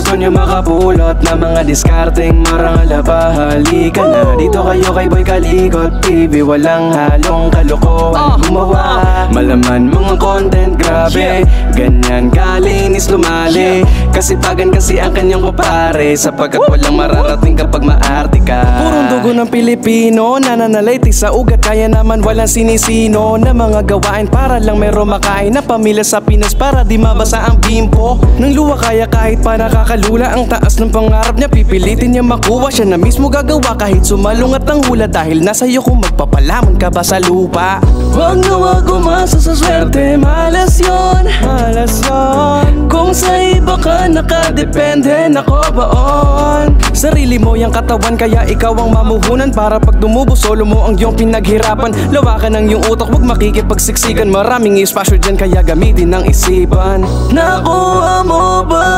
gusto niyo makapulot na mga diskarteng marangal ba, halika na dito kayo kay Boy Kalikot TV. Walang halong kalokohan gumawa, malaman mga content grabe, ganyan kalinis lumali. Kasipagan kasi ang kanyang kupare, sapagkat walang mararating kapag maarte ka. Purong dugo ng Pilipino, nananalayti sa ugat, kaya naman walang sinisino na mga gawain para lang meron makain na pamilya sa Pinas, para di mabasa ang bimpo ng luwa. Kaya kahit pa nakakalula ang taas ng pangarap niya, pipilitin niya makuha, siya na mismo gagawa kahit sumalungat ang hula. Dahil nasa iyo kung magpapalamon ka ba sa lupa. Wag na wag umasa sa swerte, malas yun, malas yun. Kung sa iba ka nakadepende, nako baon. Sarili mo yung katawan, kaya ikaw ang mamuhunan, para pag dumubo solo mo ang iyong pinaghirapan. Lawakan ang iyong utak, wag makikipagsiksikan, maraming espasyo dyan kaya gamitin ang isipan. Nakuha mo ba?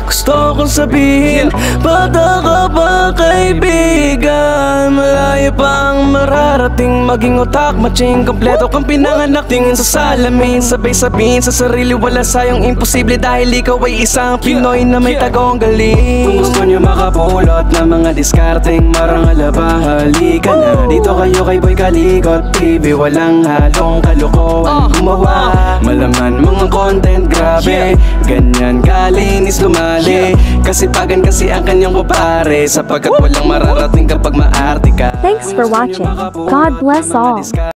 Gusto kong sabihin, bata ka ba kaibigan? Malayo pang mararating, maging utak matching kompleto kang pinanganak. Tingin sa salamin, sabay sabihin sa sarili, wala sayang imposible, dahil ikaw ay isang Pinoy na may tagong galing. Kung gusto niyo makapulot na mga diskarteng marangal ba, halika na dito kayo kay Boy Kalikot TV. Walang halong kalokohan gumawa, malaman mga content grabe, ganyan kalinis lumali. Kasipagan kasi ang kanyang kupare, sapagkat walang mararating kapag maarte ka. Thanks for watching. God bless all.